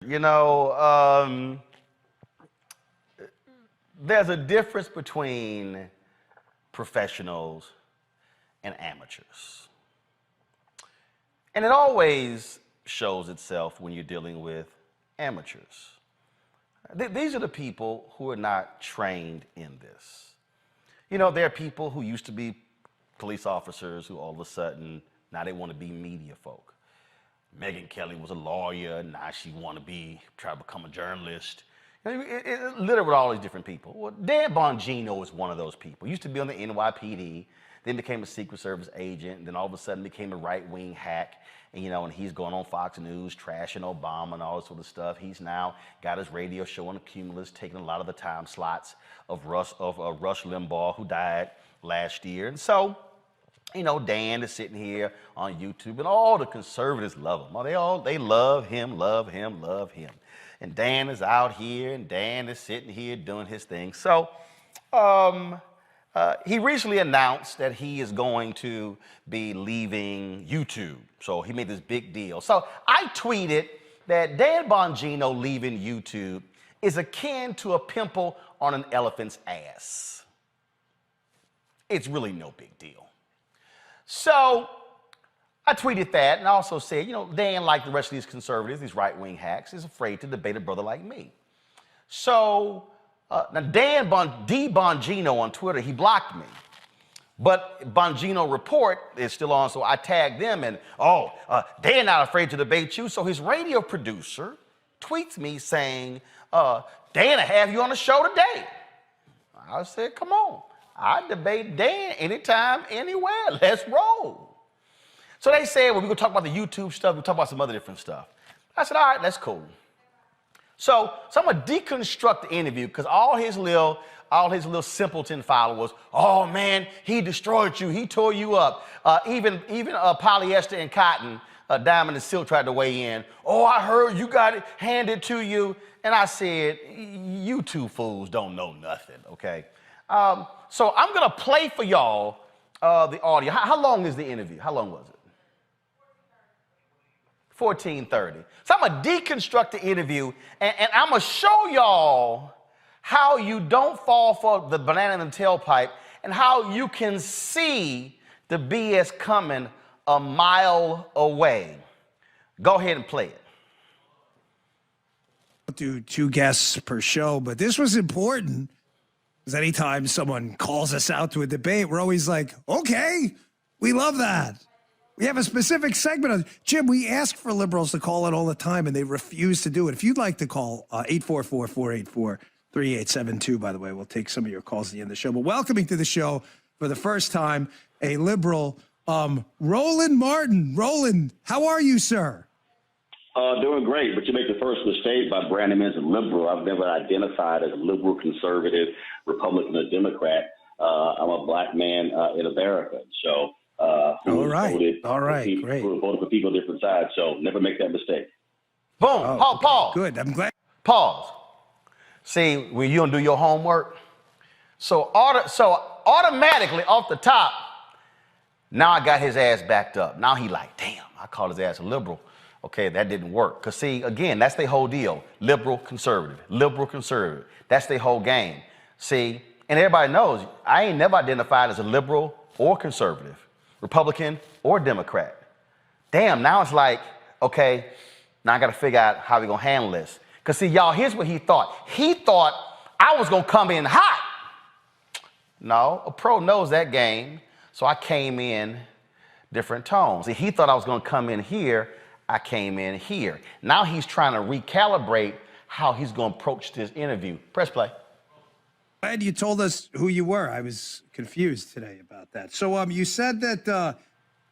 You know, there's a difference between professionals and amateurs. And it always shows itself when you're dealing with amateurs. These are the people who are not trained in this. You know, there are people who used to be police officers who all of a sudden, now they want to be media folk. Megyn Kelly was a lawyer, now she want to try to become a journalist. It littered with all these different people. Well, Dan Bongino is one of those people. He used to be on the NYPD, then became a Secret Service agent, and then all of a sudden became a right-wing hack. And, and he's going on Fox News, trashing Obama and all this sort of stuff. He's now got his radio show on the Cumulus, taking a lot of the time slots of Rush Limbaugh, who died last year. And so, Dan is sitting here on YouTube, and all the conservatives love him. They love him. And Dan is out here, and Dan is sitting here doing his thing. So he recently announced that he is going to be leaving YouTube. So he made this big deal. So I tweeted that Dan Bongino leaving YouTube is akin to a pimple on an elephant's ass. It's really no big deal. So I tweeted that and also said, Dan, like the rest of these conservatives, these right-wing hacks, is afraid to debate a brother like me. So now Dan Bongino on Twitter, he blocked me. But Bongino Report is still on, so I tagged them and, Dan not afraid to debate you. So his radio producer tweets me saying, Dan, I have you on the show today. I said, come on. I debate Dan anytime, anywhere. Let's roll. So they said, well, we're going to talk about the YouTube stuff. We'll talk about some other different stuff. I said, all right, that's cool. So I'm going to deconstruct the interview because all his little simpleton followers, oh, man, he destroyed you. He tore you up. Even polyester and cotton, Diamond and Silk tried to weigh in. Oh, I heard you got it handed to you. And I said, you two fools don't know nothing, okay? So I'm going to play for y'all the audio. How long is the interview? How long was it? 14:30. So I'm going to deconstruct the interview, and I'm going to show y'all how you don't fall for the banana in the tailpipe and how you can see the BS coming a mile away. Go ahead and play it. Do 2 guests per show, but this was important. Because anytime someone calls us out to a debate, we're always like, okay, we love that. We have a specific segment of Jim, we ask for liberals to call it all the time, and they refuse to do it. If you'd like to call, 844-484-3872, by the way, we'll take some of your calls at the end of the show. But welcoming to the show for the first time, a liberal, Roland Martin. Roland, how are you, sir? Doing great, but you make the first mistake by branding me as a liberal. I've never identified as a liberal, conservative, Republican, or Democrat. I'm a black man in America. So, all right, great. Who voted for people on different sides. So, never make that mistake. Boom. Pause. Good. I'm glad. Pause. See, when you don't do your homework, so automatically off the top, now I got his ass backed up. Now he like, damn, I called his ass a liberal. Okay, that didn't work. Because, see, again, that's their whole deal. Liberal, conservative. That's their whole game. See, and everybody knows I ain't never identified as a liberal or conservative, Republican or Democrat. Damn, now it's like, okay, now I got to figure out how we're going to handle this. Because, see, y'all, here's what he thought. He thought I was going to come in hot. No, a pro knows that game. So I came in different tones. See, he thought I was going to come in here. I came in here. Now he's trying to recalibrate how he's going to approach this interview. Press play. Glad you told us who you were. I was confused today about that. So you said that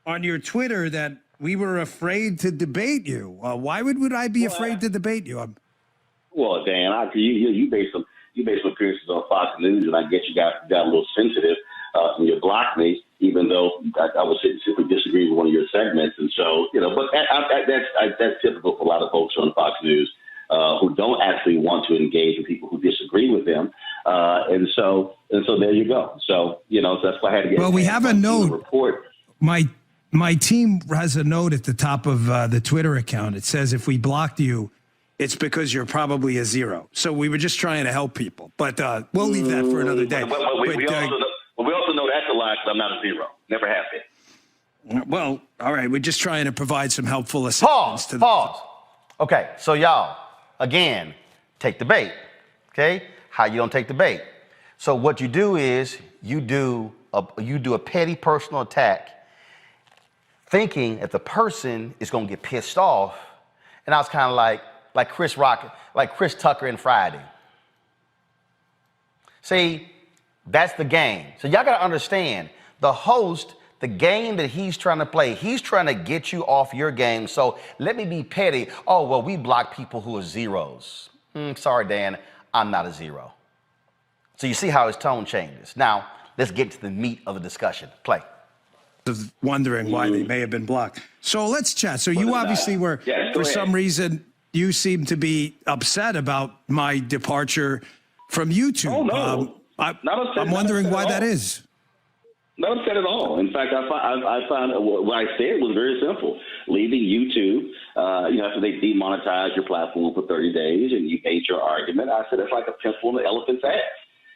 on your Twitter that we were afraid to debate you. Why would I be afraid to debate you? Well, Dan, you based some appearances on Fox News, and I guess you got a little sensitive and you blocked me, even though I would simply disagree with one of your segments. And so, but that's typical for a lot of folks on Fox News who don't actually want to engage with people who disagree with them. And so there you go. So, so that's why I had to get. Well, we have a note. Report. My team has a note at the top of the Twitter account. It says if we blocked you, it's because you're probably a zero. So we were just trying to help people. But we'll leave that for another day. We also know that's a lie because I'm not a zero. Never have been. Well, all right. We're just trying to provide some helpful assistance. Pause. Okay, so y'all, again, take the bait. Okay? How you don't take the bait? So what you do is you do a petty personal attack thinking that the person is going to get pissed off. And I was kind of like Chris Tucker in Friday. See, that's the game. So y'all got to understand, the host, the game that he's trying to play, he's trying to get you off your game. So let me be petty. Oh, well, we block people who are zeros. Sorry, Dan, I'm not a zero. So you see how his tone changes. Now, let's get to the meat of the discussion. Play. Of wondering why they may have been blocked. So let's chat. So you obviously were, for some reason, you seem to be upset about my departure from YouTube. Oh, no. I'm wondering why that is. Not upset at all. In fact, I found what I said was very simple. Leaving YouTube, after they demonetize your platform for 30 days and you made your argument, I said it's like a pimple in the elephant's ass.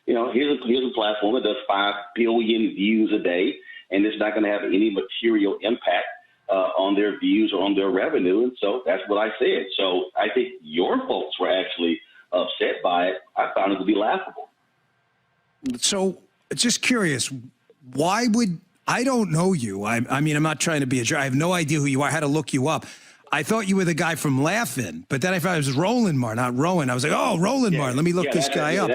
Here's a platform that does 5 billion views a day, and it's not going to have any material impact on their views or on their revenue. And so that's what I said. So I think your folks were actually upset by it. I found it to be laughable. So just curious, why would I don't know you? I mean, I'm not trying to be a jerk. I have no idea who you are. I had to look you up. I thought you were the guy from Laugh-In, but then I found it was Roland Martin, not Rowan. I was like, oh, Roland Martin. Let me look this guy up.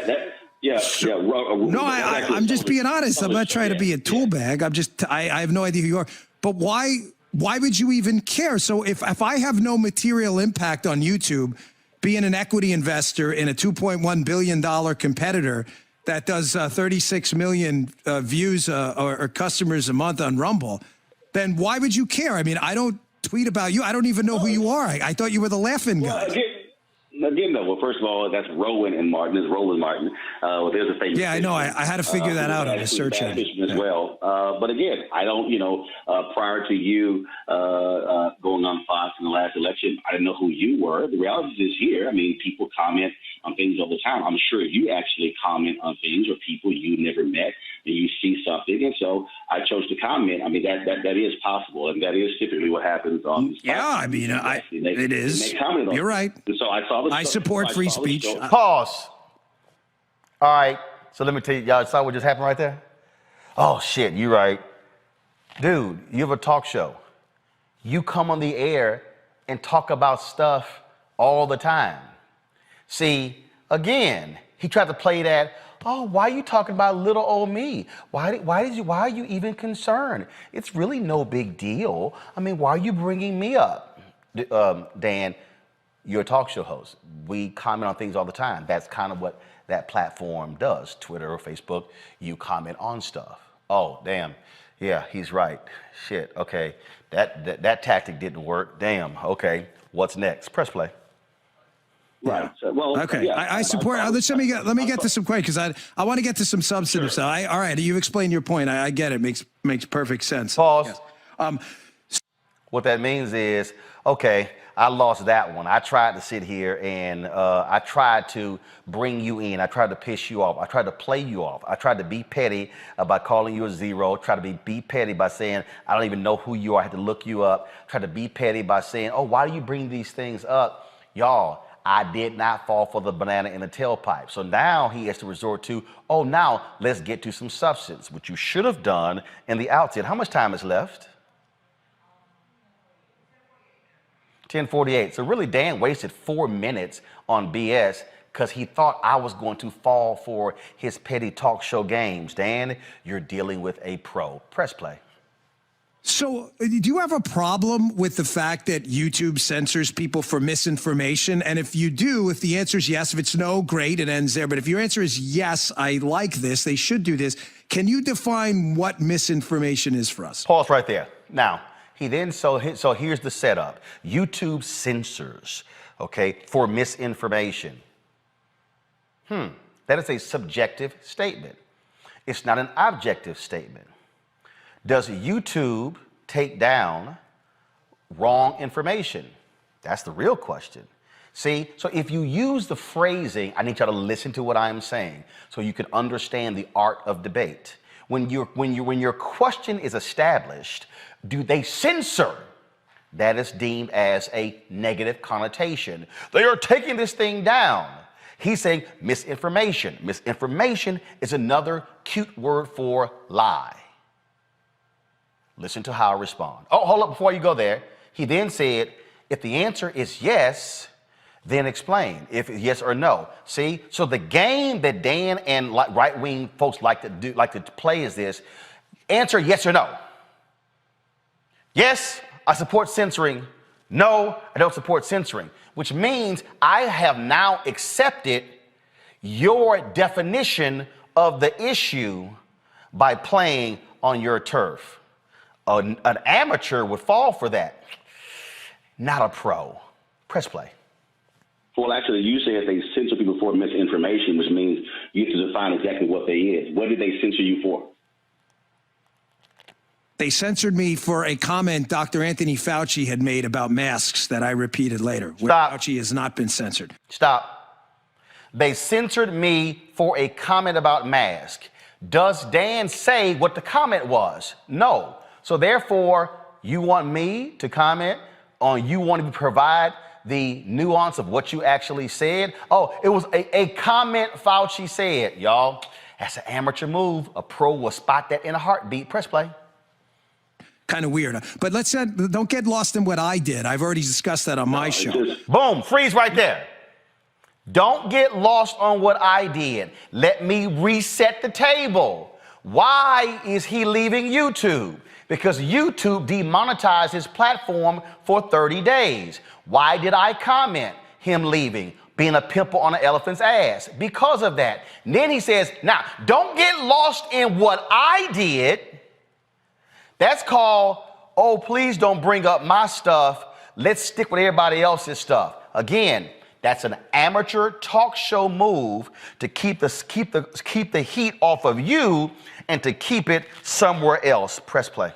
No, I'm just being honest. I'm not trying to be a tool bag. I have no idea who you are. But why would you even care? So if I have no material impact on YouTube, being an equity investor in a $2.1 billion competitor that does 36 million views or customers a month on Rumble, then why would you care? I mean, I don't tweet about you. I don't even know who you are. I thought you were the Laughing guy. Again, though, well, first of all, that's Rowan and Martin. It's Roland Martin. There's a famous. Yeah, I know. I had to figure that out on the search engine as well. But again, I don't. Prior to you going on Fox in the last election, I didn't know who you were. The reality is here. I mean, people comment on things all the time. I'm sure you actually comment on things or people you never met, and you see something, and so I chose to comment. I mean, that is possible, and that is typically what happens on. Yeah, I mean, it is. You're right. And so I saw. I support free speech. Pause. All right. So let me tell you, y'all saw what just happened right there? Oh, shit, you're right. Dude, you have a talk show. You come on the air and talk about stuff all the time. See, again, he tried to play that, oh, why are you talking about little old me? Why are you even concerned? It's really no big deal. I mean, why are you bringing me up? Dan, you're a talk show host. We comment on things all the time. That's kind of what that platform does. Twitter or Facebook, you comment on stuff. Oh, damn. Yeah, he's right. Shit, okay. That tactic didn't work. Damn, okay. What's next? Press play. Right. So, well, okay. Yeah, I support. Let me get to some questions because I want to get to some substantive stuff. All right. You've explained your point. I get it. Makes perfect sense. Pause. Yes. What that means is, okay, I lost that one. I tried to sit here and I tried to bring you in. I tried to piss you off. I tried to play you off. I tried to be petty by calling you a zero. Tried to be petty by saying, I don't even know who you are. I had to look you up. Tried to be petty by saying, oh, why do you bring these things up? Y'all, I did not fall for the banana in the tailpipe. So now he has to resort to, oh, now let's get to some substance, which you should have done in the outset. How much time is left? 10:48. So really, Dan wasted 4 minutes on BS because he thought I was going to fall for his petty talk show games. Dan, you're dealing with a pro. Press play. So do you have a problem with the fact that YouTube censors people for misinformation? And if you do, if the answer is yes, if it's no, great, it ends there. But if your answer is yes, I like this, they should do this, can you define what misinformation is for us? Pause right there. Now, so here's the setup. YouTube censors, okay, for misinformation. That is a subjective statement. It's not an objective statement. Does YouTube take down wrong information? That's the real question. See, so if you use the phrasing, I need y'all to listen to what I'm saying so you can understand the art of debate. When your question is established, do they censor? That is deemed as a negative connotation. They are taking this thing down. He's saying misinformation. Misinformation is another cute word for lie. Listen to how I respond. Oh, hold up before you go there. He then said, if the answer is yes, then explain if it's yes or no. See, so the game that Dan and right-wing folks like to play is this: answer yes or no. Yes, I support censoring. No, I don't support censoring, which means I have now accepted your definition of the issue by playing on your turf. An amateur would fall for that, not a pro. Press play. Well, actually, you said they censor people for misinformation, which means you have to define exactly what they is. What did they censor you for? They censored me for a comment Dr. Anthony Fauci had made about masks that I repeated later. Stop. Fauci has not been censored. Stop. They censored me for a comment about mask. Does Dan say what the comment was? No. So therefore, you want me to comment on, you want to provide the nuance of what you actually said? Oh, it was a comment Fauci said. Y'all, that's an amateur move. A pro will spot that in a heartbeat. Press play. Kind of weird. But let's don't get lost in what I did. I've already discussed that on my show. Boom, freeze right there. Don't get lost on what I did. Let me reset the table. Why is he leaving YouTube? Because YouTube demonetized his platform for 30 days. Why did I comment him leaving, being a pimple on an elephant's ass? Because of that. And then he says, now, don't get lost in what I did. That's called, oh, please don't bring up my stuff. Let's stick with everybody else's stuff. Again, that's an amateur talk show move to keep the heat off of you and to keep it somewhere else. Press play.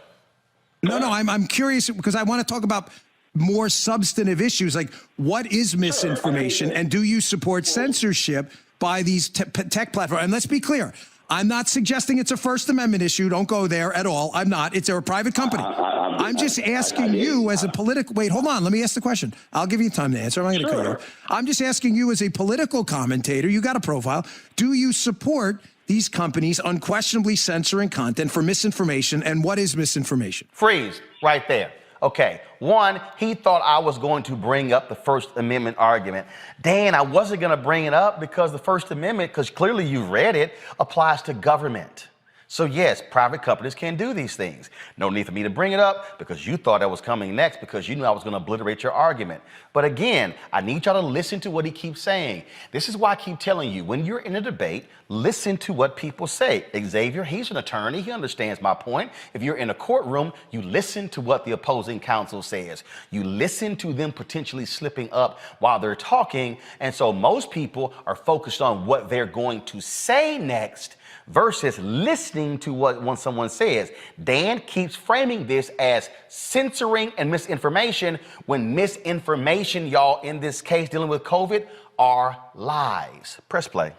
No, I'm curious because I want to talk about more substantive issues like what is misinformation and do you support censorship by these tech platforms? And let's be clear. I'm not suggesting it's a First Amendment issue. Don't go there at all. I'm not. It's a private company. I'm just asking you as a political... Wait, hold on. Let me ask the question. I'll give you time to answer. I'm not going to cut you off. I'm just asking you as a political commentator, you got a profile. Do you support these companies unquestionably censoring content for misinformation? And what is misinformation? Freeze right there. Okay, one, he thought I was going to bring up the First Amendment argument. Dan, I wasn't going to bring it up because the First Amendment, because clearly you've read it, applies to government. So yes, private companies can do these things. No need for me to bring it up because you thought I was coming next because you knew I was going to obliterate your argument. But again, I need y'all to listen to what he keeps saying. This is why I keep telling you, when you're in a debate, listen to what people say. Xavier, he's an attorney. He understands my point. If you're in a courtroom, you listen to what the opposing counsel says. You listen to them potentially slipping up while they're talking. And so most people are focused on what they're going to say next versus listening to what someone says. Dan keeps framing this as censoring and misinformation when misinformation, y'all, in this case dealing with COVID, are lies. Press play.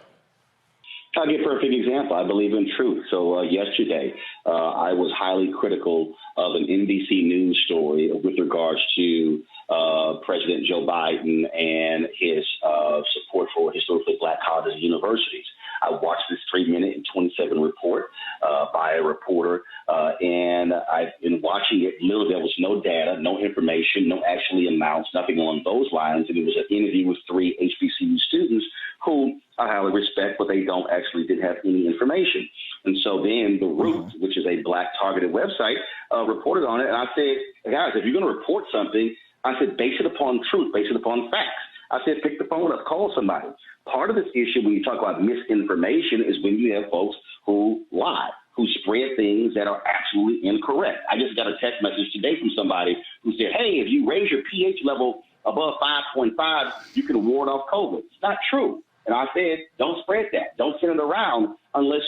I'll give a perfect example. I believe in truth. So yesterday, I was highly critical of an NBC News story with regards to President Joe Biden and his support for historically black colleges and universities. I watched this 3-minute and 27 report by a reporter, and I've been watching it. Literally, there was no data, no information, no actually amounts, nothing along those lines. And it was an interview with 3 HBCU students who I highly respect, but they didn't have any information. And so then The Root, which is a black targeted website, reported on it. And I said, guys, if you're going to report something, I said, base it upon truth, base it upon facts. I said, pick the phone up, call somebody. Part of this issue when you talk about misinformation is when you have folks who lie, who spread things that are absolutely incorrect. I just got a text message today from somebody who said, hey, if you raise your pH level above 5.5, you can ward off COVID. It's not true. And I said, don't spread that. Don't send it around unless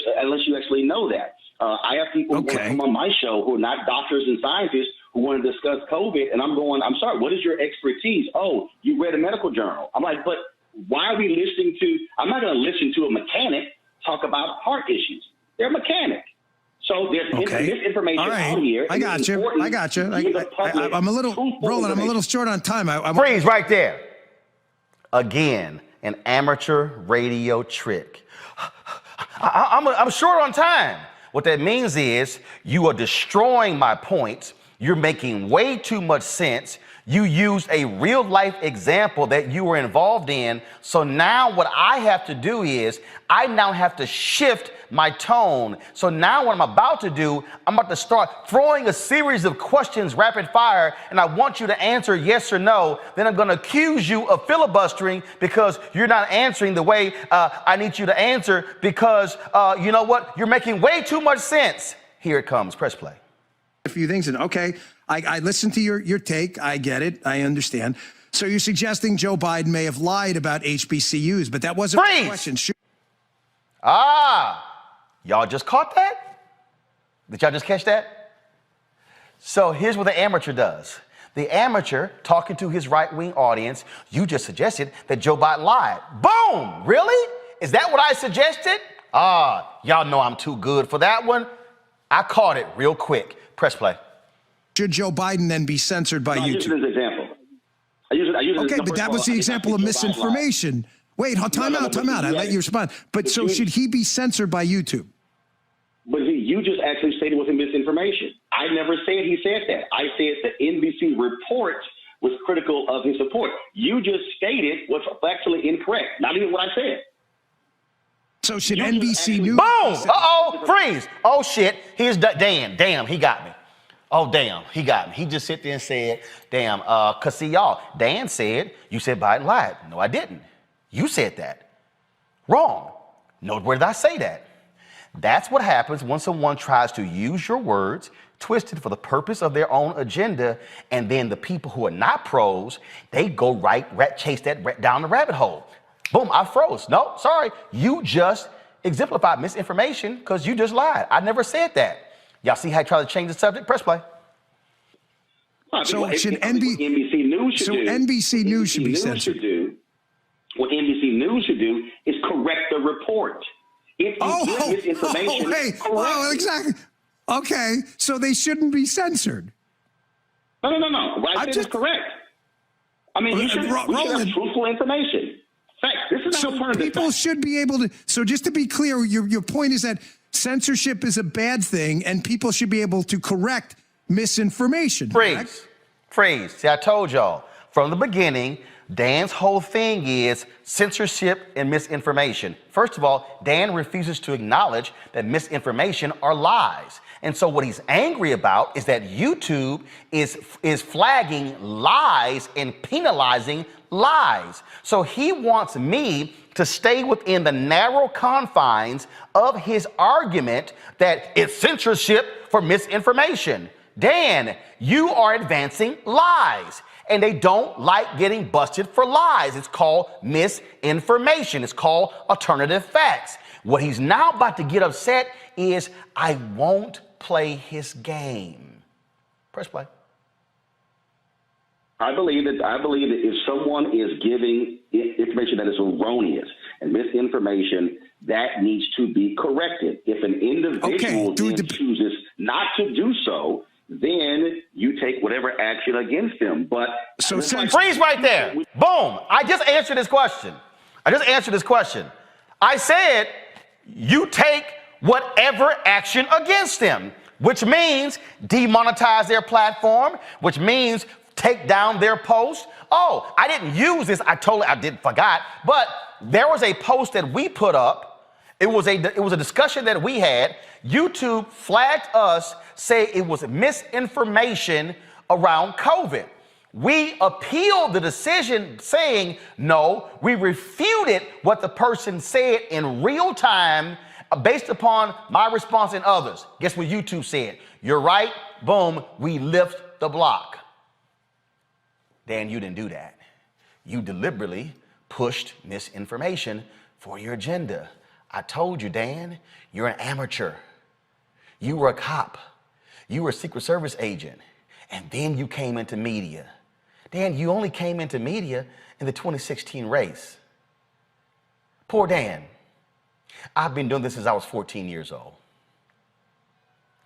you actually know that. I have people who come on my show who are not doctors and scientists who want to discuss COVID, and I'm sorry, what is your expertise? Oh, you read a medical journal. I'm like, but why are we listening to, I'm not going to listen to a mechanic talk about heart issues. They're a mechanic. So there's misinformation out here. I got you. I'm a little, Roland, I'm a little short on time. Freeze right there. Again, an amateur radio trick. I'm short on time. What that means is you are destroying my points. You're making way too much sense. You used a real life example that you were involved in. So now what I have to do is I now have to shift my tone. So now what I'm about to do, I'm about to start throwing a series of questions rapid fire, and I want you to answer yes or no. Then I'm going to accuse you of filibustering because you're not answering the way I need you to answer because you know what? You're making way too much sense. Here it comes. Press play. A few things, and I listened to your take. I get it. I understand. So you're suggesting Joe Biden may have lied about HBCUs, but that wasn't the question. Y'all just caught that? Did y'all just catch that? So here's what the amateur does. The amateur, talking to his right-wing audience, you just suggested that Joe Biden lied. Boom! Really? Is that what I suggested? Y'all know I'm too good for that one. I caught it real quick. Press play. Should Joe Biden then be censored by YouTube? I use it as an example. Okay, but that was the example of misinformation. Wait, time out. I let you respond. But so should he be censored by YouTube? But you just actually stated it was a misinformation. I never said he said that. I said the NBC report was critical of his support. You just stated what's factually incorrect. Not even what I said. So should NBC News? Boom! Freeze! Oh shit! Here's Dan. Damn, he got me. Oh damn, he got me. He just sit there and said, "Damn." Cause see y'all, Dan said you said Biden lied. No, I didn't. You said that. Wrong. No, where did I say that? That's what happens when someone tries to use your words, twist it for the purpose of their own agenda, and then the people who are not pros, they go chase that down the rabbit hole. Boom, I froze. No, sorry. You just exemplified misinformation because you just lied. I never said that. Y'all see how I try to change the subject? Press play. So should NBC News should be censored? What NBC News should do is correct the report. If you give misinformation, exactly. Okay, so they shouldn't be censored. No. What I said is correct. I mean, we should have truthful information. Facts. This is not alternative. People should be able to. So just to be clear, your point is that censorship is a bad thing, and people should be able to correct misinformation. Freeze. See, I told y'all from the beginning. Dan's whole thing is censorship and misinformation. First of all, Dan refuses to acknowledge that misinformation are lies. And so what he's angry about is that YouTube is flagging lies and penalizing lies. So he wants me to stay within the narrow confines of his argument that it's censorship for misinformation. Dan, you are advancing lies. And they don't like getting busted for lies. It's called misinformation. It's called alternative facts. What he's now about to get upset is I won't play his game. Press play. I believe that if someone is giving information that is erroneous and misinformation, that needs to be corrected. If an individual chooses not to do so, then you take whatever action against them. But so freeze right there. Boom. I just answered this question. I said you take whatever action against them, which means demonetize their platform, which means take down their post. Oh, I didn't use this. I forgot. But there was a post that we put up. It was a discussion that we had. YouTube flagged us, say it was misinformation around COVID. We appealed the decision saying, no, we refuted what the person said in real time based upon my response and others. Guess what YouTube said? You're right. Boom. We lift the block. Dan, you didn't do that. You deliberately pushed misinformation for your agenda. I told you, Dan, you're an amateur. You were a cop. You were a Secret Service agent. And then you came into media. Dan, you only came into media in the 2016 race. Poor Dan. I've been doing this since I was 14 years old.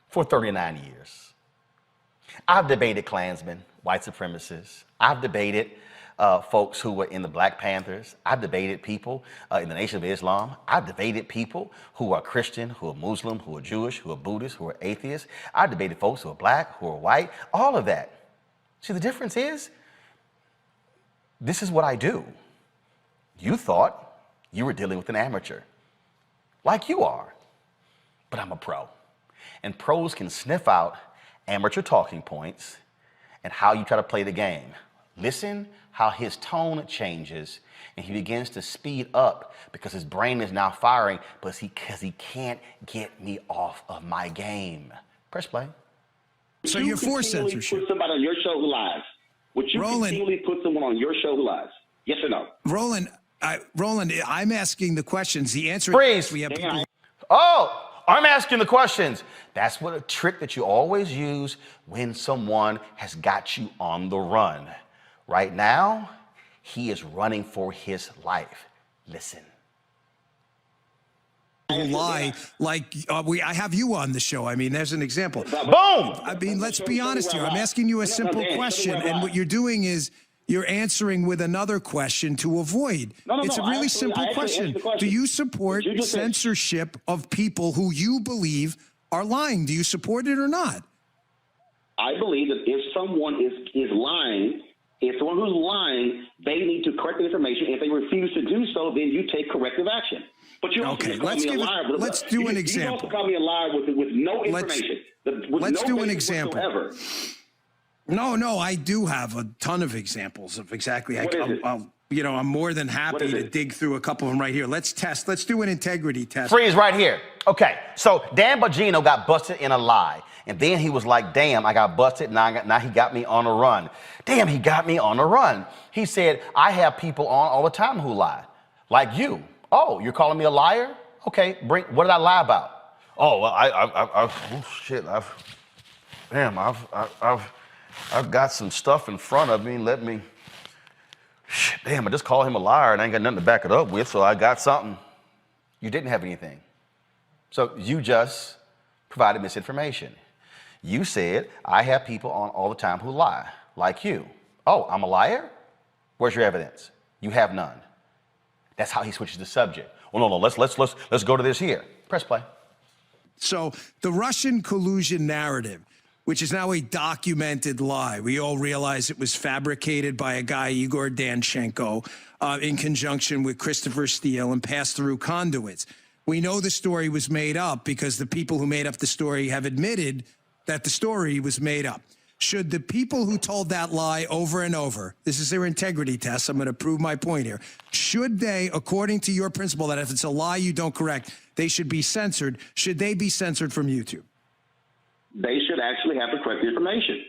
For 39 years. I've debated Klansmen, white supremacists. I've debated folks who were in the Black Panthers. I've debated people in the Nation of Islam. I've debated people who are Christian, who are Muslim, who are Jewish, who are Buddhist, who are atheists. I've debated folks who are black, who are white, all of that. See, the difference is, this is what I do. You thought you were dealing with an amateur, like you are, but I'm a pro. And pros can sniff out amateur talking points and how you try to play the game. Listen how his tone changes and he begins to speed up because his brain is now firing because he can't get me off of my game. Press play. So you're for censorship. Put somebody on your show who lies. Would you continually put someone on your show who lies? Yes or no? Roland, I'm asking the questions. The answer Freeze. is we have people. Oh, I'm asking the questions. That's what a trick that you always use when someone has got you on the run. Right now, he is running for his life. Listen. Lie like I have you on the show. I mean, there's an example. Boom. I mean, let's be honest here. I'm asking you a simple question, and what you're doing is you're answering with another question to avoid. It's a really simple question. Do you support censorship of people who you believe are lying? Do you support it or not? I believe that if someone is lying, if someone who's lying, they need to correct the information. If they refuse to do so, then you take corrective action. But you also let's do an example. You also call me a liar with no information. Let's do an example. Whatsoever. No, I do have a ton of examples of exactly. I'm more than happy to dig through a couple of them right here. Let's test. Let's do an integrity test. Freeze right here. Okay, so Dan Bongino got busted in a lie. And then he was like, damn, I got busted. Now he got me on a run. Damn, he got me on a run. He said, I have people on all the time who lie, like you. Oh, you're calling me a liar? Okay, what did I lie about? Oh, well, I've got some stuff in front of me. Damn, I just called him a liar and I ain't got nothing to back it up with, so I got something. You didn't have anything. So you just provided misinformation. You said, I have people on all the time who lie, like you. Oh, I'm a liar? Where's your evidence? You have none. That's how he switches the subject. Well, no, let's go to this here. Press play. So the Russian collusion narrative, which is now a documented lie. We all realize it was fabricated by a guy, Igor Danchenko, in conjunction with Christopher Steele and passed through conduits. We know the story was made up because the people who made up the story have admitted that the story was made up. Should the people who told that lie over and over, this is their integrity test, I'm going to prove my point here, should they, according to your principle that if it's a lie you don't correct, they should be censored, should they be censored from YouTube? They should actually have to correct the information.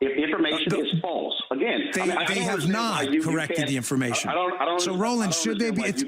If information is false, again, they have not corrected the information. So Roland, should they be? You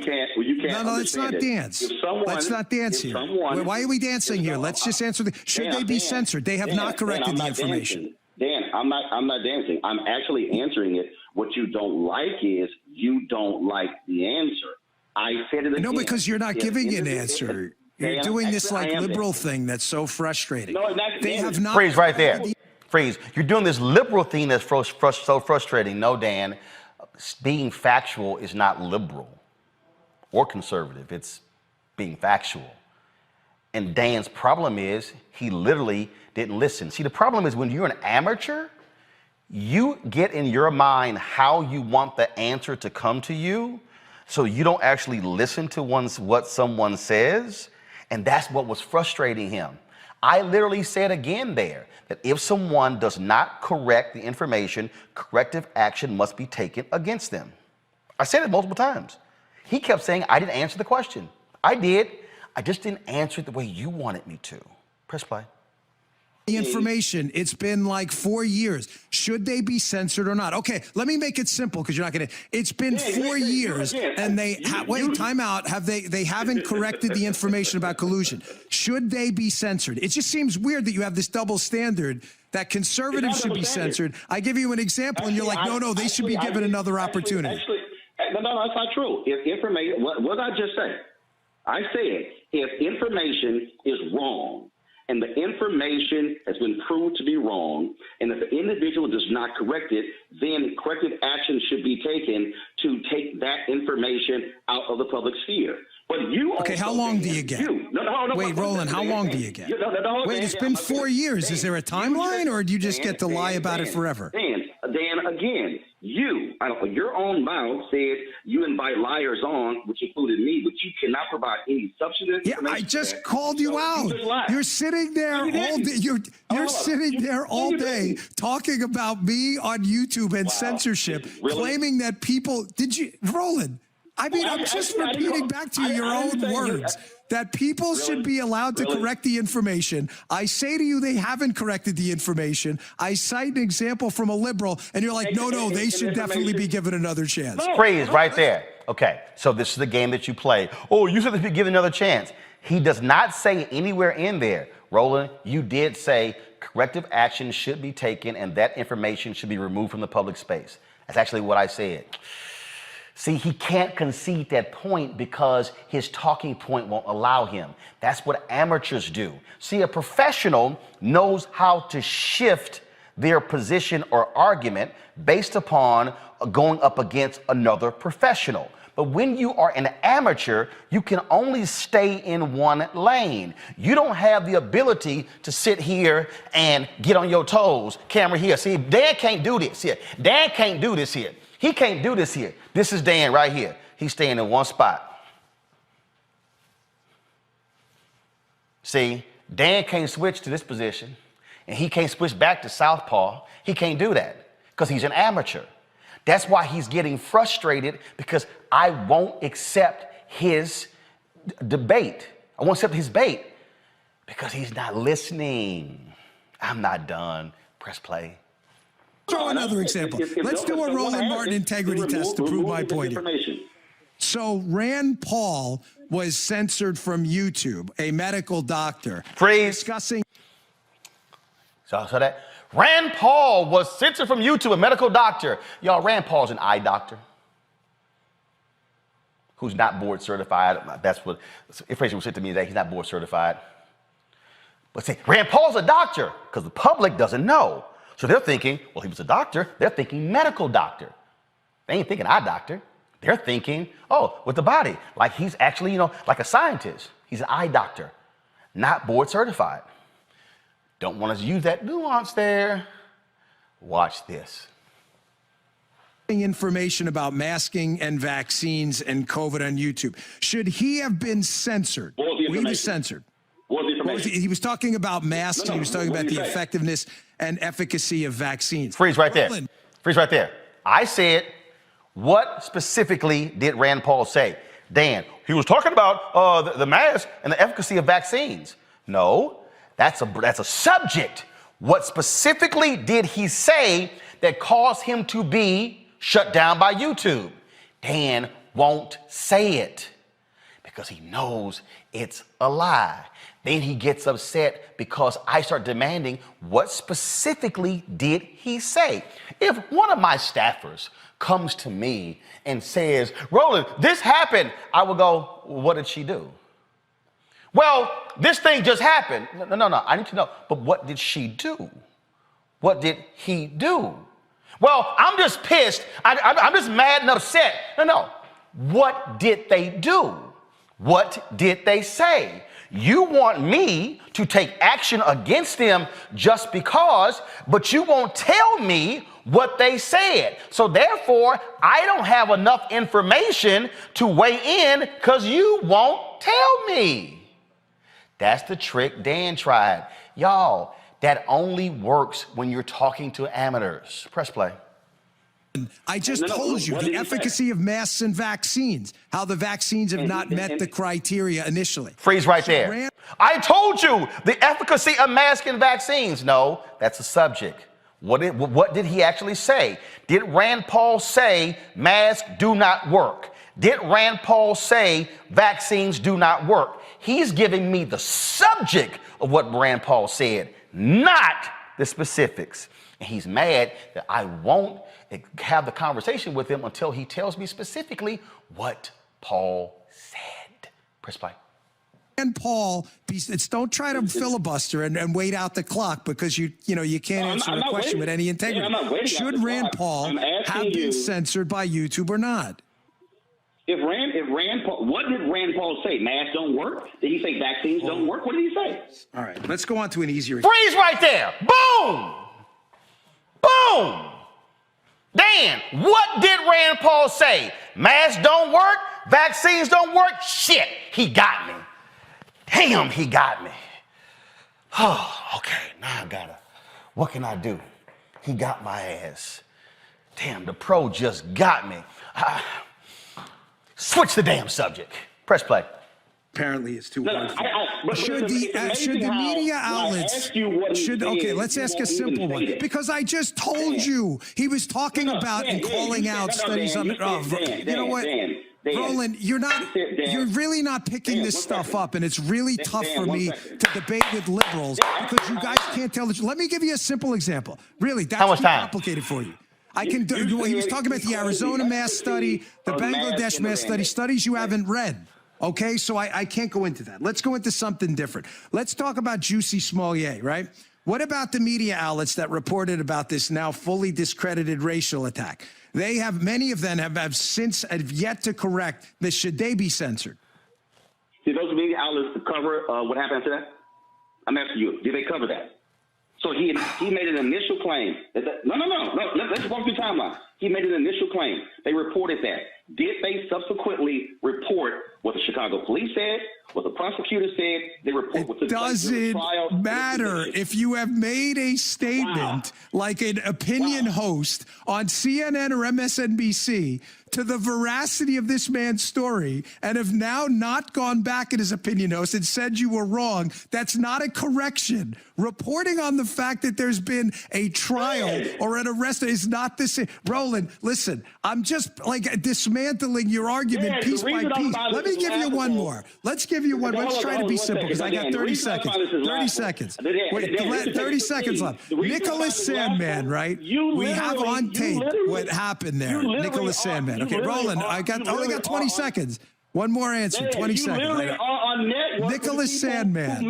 can't. No, let's not dance. Let's not dance here. Why are we dancing here? Let's just answer the. Should they be censored? They have not corrected the information. Dan, I'm not dancing. I'm actually answering it. What you don't like is you don't like the answer. I said it again. No, because you're not giving an answer. You're doing this like liberal thing that's so frustrating. No, they have not. Freeze right there. Freeze. You're doing this liberal thing that's so frustrating. No, Dan, being factual is not liberal or conservative. It's being factual. And Dan's problem is he literally didn't listen. See, the problem is when you're an amateur, you get in your mind how you want the answer to come to you, so you don't actually listen to what someone says, and that's what was frustrating him. I literally said again there that if someone does not correct the information, corrective action must be taken against them. I said it multiple times. He kept saying, I didn't answer the question. I did. I just didn't answer it the way you wanted me to. Press play. The information, it's been like 4 years. Should they be censored or not? Okay, let me make it simple because you're not going to. It's been 4 years and wait, time out. They haven't corrected the information about collusion. Should they be censored? It just seems weird that you have this double standard that conservatives should be censored. I give you an example and you're like, no, they should be given another opportunity. No, that's not true. If information, what did I just say? I said, if information is wrong, and the information has been proved to be wrong, and if the individual does not correct it, then corrective action should be taken to take that information out of the public sphere. But you okay, how long do you get? Wait, Roland, how long do you get? Wait, it's been 4 years. Is there a timeline, or do you just get to lie about it forever? Dan, again, your own mouth said you invite liars on, which included me, but you cannot provide any substantive information. Yeah, I just called you out. You're sitting there all day. You're sitting there all day talking about me on YouTube and censorship, claiming that people. Roland? I mean, I'm just repeating back to you your own words. That people should be allowed to correct the information. I say to you, they haven't corrected the information. I cite an example from a liberal, and you're like, no, they should definitely be given another chance. Freeze right there. Okay, so this is the game that you play. Oh, you said they should be given another chance. He does not say anywhere in there, Roland, you did say corrective action should be taken and that information should be removed from the public space. That's actually what I said. See, he can't concede that point because his talking point won't allow him. That's what amateurs do. See, a professional knows how to shift their position or argument based upon going up against another professional. But when you are an amateur, you can only stay in one lane. You don't have the ability to sit here and get on your toes. Camera here. See, Dan can't do this here. Dan can't do this here. He can't do this here. This is Dan right here. He's staying in one spot. See, Dan can't switch to this position, and he can't switch back to southpaw. He can't do that because he's an amateur. That's why he's getting frustrated, because I won't accept his debate. I won't accept his bait because he's not listening. I'm not done. Press play. Throw another example. Let's do a Roland Martin integrity test to prove my point here. So Rand Paul was censored from YouTube, a medical doctor. Freeze. Discussing. So that Rand Paul was censored from YouTube, a medical doctor. Y'all, Rand Paul's an eye doctor who's not board certified. That's what information was sent to me today. He's not board certified. But see, Rand Paul's a doctor because the public doesn't know. So they're thinking, well, he was a doctor. They're thinking medical doctor. They ain't thinking eye doctor. They're thinking, oh, with the body. Like he's actually, like a scientist. He's an eye doctor, not board certified. Don't want us to use that nuance there. Watch this. Information about masking and vaccines and COVID on YouTube. Should he have been censored? He was censored. He was talking about masks. He was talking about the effectiveness and efficacy of vaccines. Freeze right there. Freeze right there. I said, what specifically did Rand Paul say? Dan, he was talking about the mask and the efficacy of vaccines. No, that's a subject. What specifically did he say that caused him to be shut down by YouTube? Dan won't say it because he knows it's a lie. Then he gets upset because I start demanding what specifically did he say. If one of my staffers comes to me and says, Roland, this happened, I will go, what did she do? Well, this thing just happened. No, I need to know. But what did she do? What did he do? Well, I'm just pissed. I'm just mad and upset. No. What did they do? What did they say? You want me to take action against them just because, but you won't tell me what they said. So therefore, I don't have enough information to weigh in because you won't tell me. That's the trick Dan tried. Y'all, that only works when you're talking to amateurs. Press play. I just told you the efficacy of masks and vaccines, how the vaccines have not met the criteria initially. Freeze right there. I told you the efficacy of masks and vaccines. No, that's a subject. What did he actually say? Did Rand Paul say masks do not work? Did Rand Paul say vaccines do not work? He's giving me the subject of what Rand Paul said, not the specifics. And he's mad that I won't have the conversation with him until he tells me specifically what Paul said. Press play. And Paul, don't try to filibuster and wait out the clock because you can't answer a question with any integrity. Should Rand Paul have been censored by YouTube or not? If Rand Paul, what did Rand Paul say? Masks don't work? Did he say vaccines don't work? What did he say? All right, let's go on to an easier. Freeze right there. Boom. Boom. Dan, what did Rand Paul say? Masks don't work? Vaccines don't work? Shit, he got me. Damn, he got me. Oh, okay, now what can I do? He got my ass. Damn, the pro just got me. Switch the damn subject. Press play. Apparently it's too hard. Should the media outlets let's ask a simple one, because I just told you he was talking about and calling out studies on you know what, Roland, you're really not picking this stuff up, and it's really tough for me to debate with liberals because you guys can't tell the truth. Let me give you a simple example. Really, that's too complicated for you. I can do. He was talking about the Arizona mass study, the Bangladesh mass study, studies you haven't read. Okay, so I can't go into that. Let's go into something different. Let's talk about Juicy Smollett, right? What about the media outlets that reported about this now fully discredited racial attack? Many of them have since yet to correct this. Should they be censored? Did those media outlets cover what happened to that? I'm asking you, did they cover that? So he made an initial claim. No. Let's walk through the timeline. He made an initial claim. They reported that. Did they subsequently report what the Chicago police said, what the prosecutor said? They report what the trial. It doesn't matter if you have made a statement like an opinion host on CNN or MSNBC to the veracity of this man's story and have now not gone back at his opinion host and said you were wrong. That's not a correction. Reporting on the fact that there's been a trial or an arrest is not the same. Roland, listen, I'm just dismantling your argument piece by piece. Let me give you one more. Let's give you one. Let's try to be simple because I got 30 seconds. 30 seconds. Wait, 30 seconds left. Nicholas Sandmann, right? We have on tape what happened there. Nicholas Sandmann. Okay, Roland, I only got 20 seconds. One more answer, 20 seconds. Nicholas Sandmann.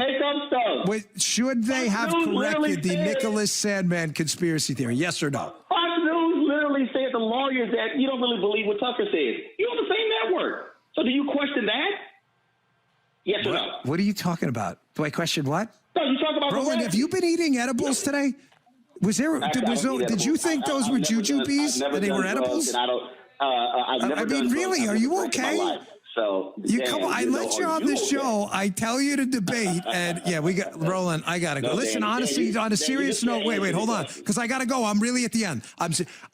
Should they have corrected the Nicholas Sandmann conspiracy theory? Yes or no? Fox News literally said the lawyers that you don't really believe what Tucker says. You're on the same network. So do you question that? Yes or no? What are you talking about? Do I question what? No, you talk about Roland, have you been eating edibles today? Did you think those were jujubes? That they were edibles? I mean, really, are you okay? So I let you on the show. I tell you to debate, and we got Roland. I gotta go. Listen, honestly, on a serious note. Wait, hold on, because I gotta go. I'm really at the end.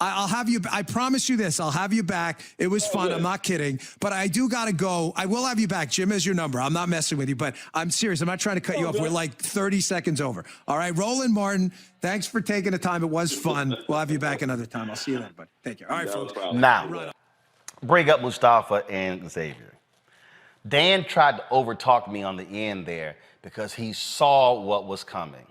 I'll have you. I promise you this. I'll have you back. It was fun. I'm not kidding, but I do gotta go. I will have you back. Jim has your number. I'm not messing with you, but I'm serious. I'm not trying to cut you off. We're like 30 seconds over. All right, Roland Martin. Thanks for taking the time. It was fun. We'll have you back another time. I'll see you then, buddy. Take care. All right, folks. Now, bring up Mustafa and Xavier. Dan tried to overtalk me on the end there because he saw what was coming.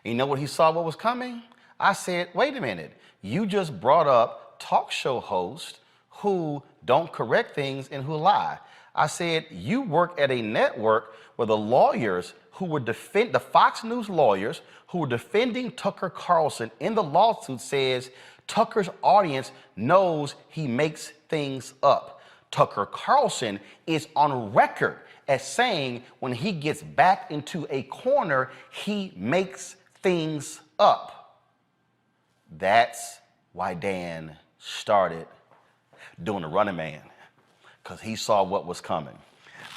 And you know what he saw what was coming? I said, wait a minute, you just brought up talk show hosts who don't correct things and who lie. I said, you work at a network where the lawyers who were the Fox News lawyers who were defending Tucker Carlson in the lawsuit says Tucker's audience knows he makes things up. Tucker Carlson is on record as saying when he gets back into a corner, he makes things up. That's why Dan started doing the Running Man, because he saw what was coming.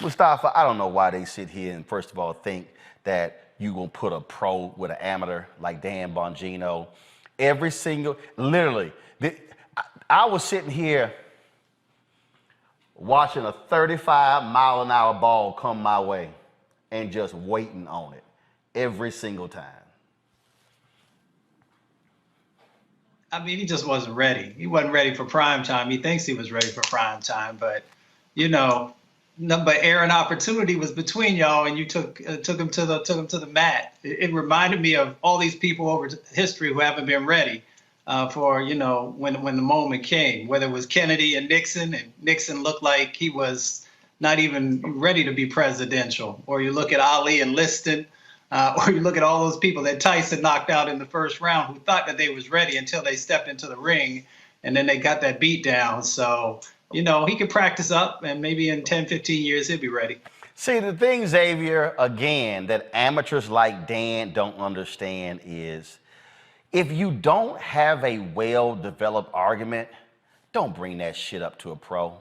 Mustafa, I don't know why they sit here and first of all think that you're gonna put a pro with an amateur like Dan Bongino. Literally, I was sitting here watching a 35-mile-an-hour ball come my way and just waiting on it every single time. I mean, he just wasn't ready. He wasn't ready for prime time. He thinks he was ready for prime time, but but air and opportunity was between y'all, and you took him to the mat. It reminded me of all these people over history who haven't been ready for when the moment came. Whether it was Kennedy and Nixon looked like he was not even ready to be presidential, or you look at Ali and Liston. Or you look at all those people that Tyson knocked out in the first round who thought that they was ready until they stepped into the ring, and then they got that beat down. So, he could practice up, and maybe in 10, 15 years, he'll be ready. See, the thing, Xavier, again, that amateurs like Dan don't understand is if you don't have a well-developed argument, don't bring that shit up to a pro.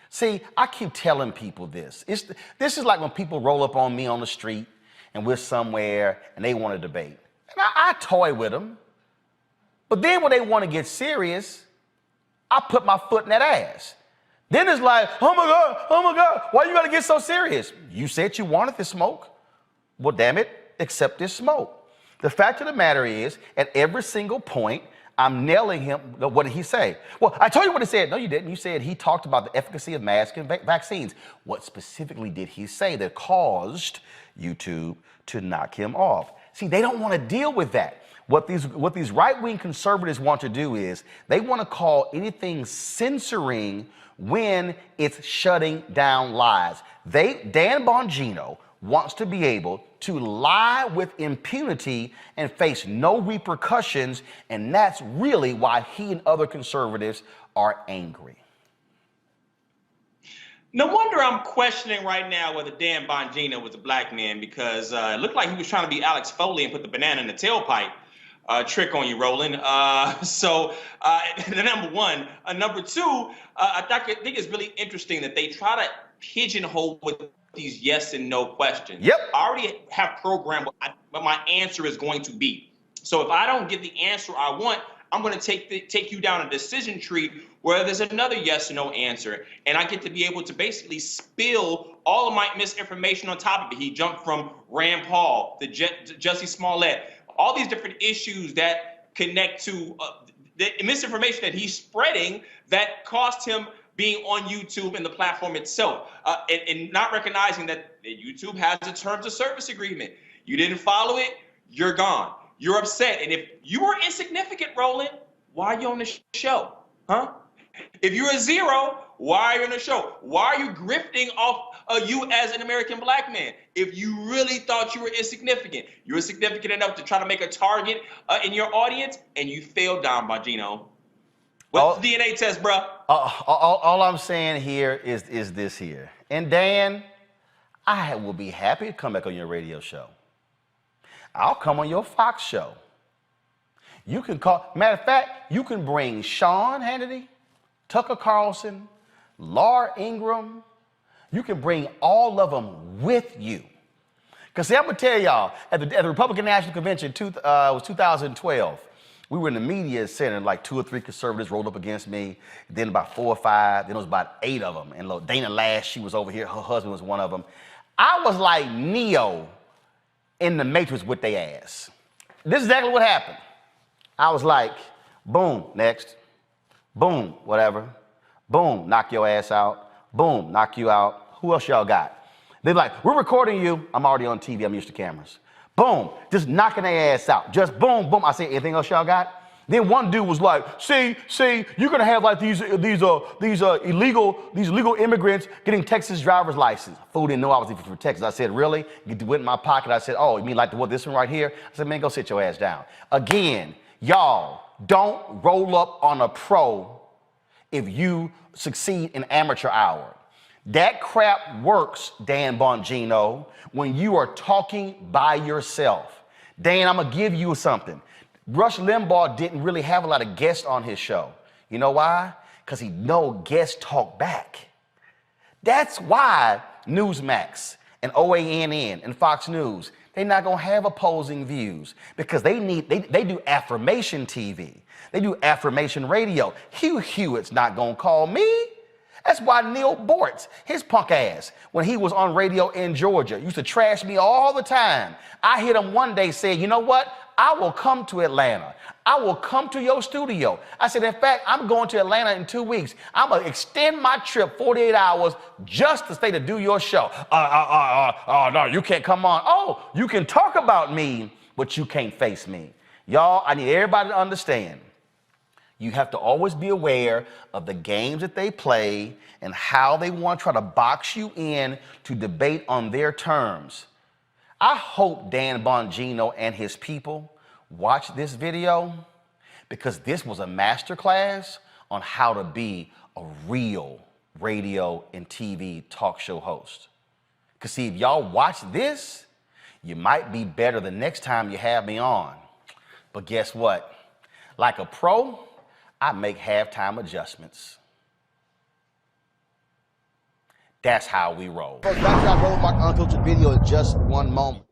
See, I keep telling people this. This is like when people roll up on me on the street and we're somewhere and they want to debate. And I toy with them. But then when they want to get serious, I put my foot in that ass. Then it's like, oh my God, why you got to get so serious? You said you wanted the smoke. Well, damn it, accept this smoke. The fact of the matter is, at every single point, I'm nailing him. What did he say? Well, I told you what he said. No, you didn't. You said he talked about the efficacy of masks and vaccines. What specifically did he say that caused YouTube to knock him off? See, they don't want to deal with that. What these right-wing conservatives want to do is they want to call anything censoring when it's shutting down lies. Dan Bongino wants to be able to lie with impunity and face no repercussions, and that's really why he and other conservatives are angry. No wonder I'm questioning right now whether Dan Bongino was a black man, because it looked like he was trying to be Alex Foley and put the banana in the tailpipe trick on you, Roland. The number one. Number two, I think it's really interesting that they try to pigeonhole with these yes and no questions. Yep. I already have programmed what my answer is going to be. So if I don't get the answer I want, I'm going to take you down a decision tree where there's another yes or no answer. And I get to be able to basically spill all of my misinformation on top of it. He jumped from Rand Paul to Jussie Smollett, all these different issues that connect to the misinformation that he's spreading that cost him being on YouTube and the platform itself, and not recognizing that YouTube has a terms of service agreement. You didn't follow it, you're gone. You're upset. And if you were insignificant, Roland, why are you on the show? Huh? If you're a zero, why are you on the show? Why are you grifting off you as an American black man? If you really thought you were insignificant, you were significant enough to try to make a target in your audience, and you failed, Don Bongino. What's the DNA test, bro? All I'm saying here is this here. And Dan, I will be happy to come back on your radio show. I'll come on your Fox show. You can call, matter of fact, you can bring Sean Hannity, Tucker Carlson, Laura Ingraham. You can bring all of them with you. Because see, I'm going to tell y'all, at the Republican National Convention, was 2012, we were in the media center, and like 2 or 3 conservatives rolled up against me. Then about 4 or 5, then it was about 8 of them. And Dana Lash, she was over here, her husband was one of them. I was like Neo in the Matrix with their ass. This is exactly what happened. I was like, boom, next. Boom, whatever. Boom, knock your ass out. Boom, knock you out. Who else y'all got? They're like, we're recording you. I'm already on TV. I'm used to cameras. Boom, just knocking their ass out. Just boom, boom. I say, anything else y'all got? Then one dude was like, see, you're gonna have like these illegal immigrants getting Texas driver's license. Fool didn't know I was even from Texas. I said, really? He went in my pocket. I said, oh, you mean like this one right here? I said, man, go sit your ass down. Again, y'all, don't roll up on a pro if you succeed in amateur hour. That crap works, Dan Bongino, when you are talking by yourself. Dan, I'm gonna give you something. Rush Limbaugh didn't really have a lot of guests on his show. You know why? Because he know guests talk back. That's why Newsmax and OANN and Fox News, they're not gonna have opposing views because they do affirmation TV. They do affirmation radio. Hugh Hewitt's not gonna call me. That's why Neil Bortz, his punk ass, when he was on radio in Georgia, used to trash me all the time. I hit him one day saying, you know what? I will come to Atlanta. I will come to your studio. I said, in fact, I'm going to Atlanta in 2 weeks. I'm gonna extend my trip 48 hours just to stay to do your show. No, you can't come on. Oh, you can talk about me, but you can't face me. Y'all, I need everybody to understand. You have to always be aware of the games that they play and how they want to try to box you in to debate on their terms. I hope Dan Bongino and his people watch this video because this was a masterclass on how to be a real radio and TV talk show host. Because see, if y'all watch this, you might be better the next time you have me on. But guess what? Like a pro, I make halftime adjustments. That's how we roll. Back to our Roland Martin Unfiltered video in just one moment.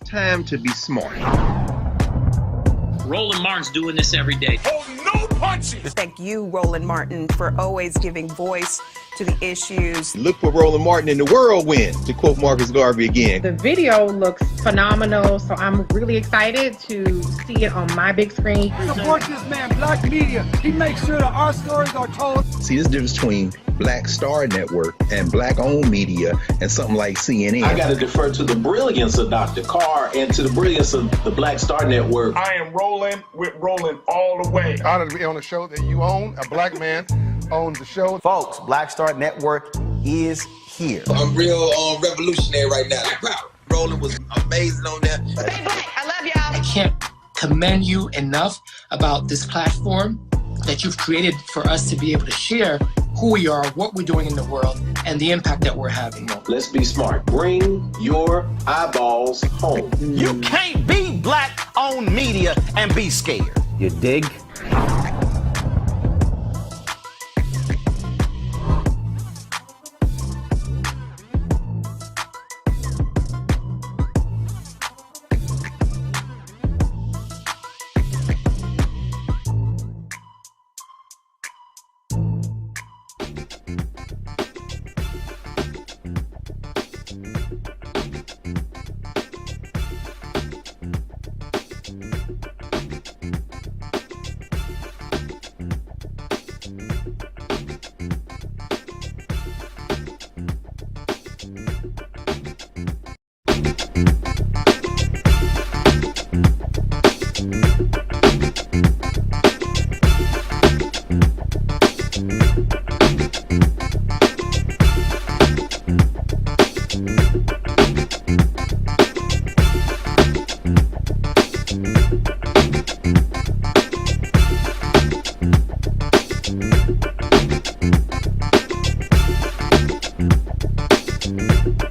Time to be smart. Roland Martin's doing this every day. Oh, no punches! Thank you, Roland Martin, for always giving voice to the issues. Look for Roland Martin in the whirlwind, to quote Marcus Garvey again. The video looks phenomenal, so I'm really excited to see it on my big screen. Support this man, Black Media. He makes sure that our stories are told. See, this difference between Black Star Network and Black-owned media and something like CNN. I got to defer to the brilliance of Dr. Carr and to the brilliance of the Black Star Network. I am rolling with Roland all the way. Honored to be on a show that you own. A black man owns the show. Folks, Black Star Network is here. I'm real revolutionary right now. Roland was amazing on there. Stay black. I love y'all. I can't commend you enough about this platform that you've created for us to be able to share who we are, what we're doing in the world, and the impact that we're having. Let's be smart. Bring your eyeballs home. You can't be Black-owned media and be scared. You dig? Peace.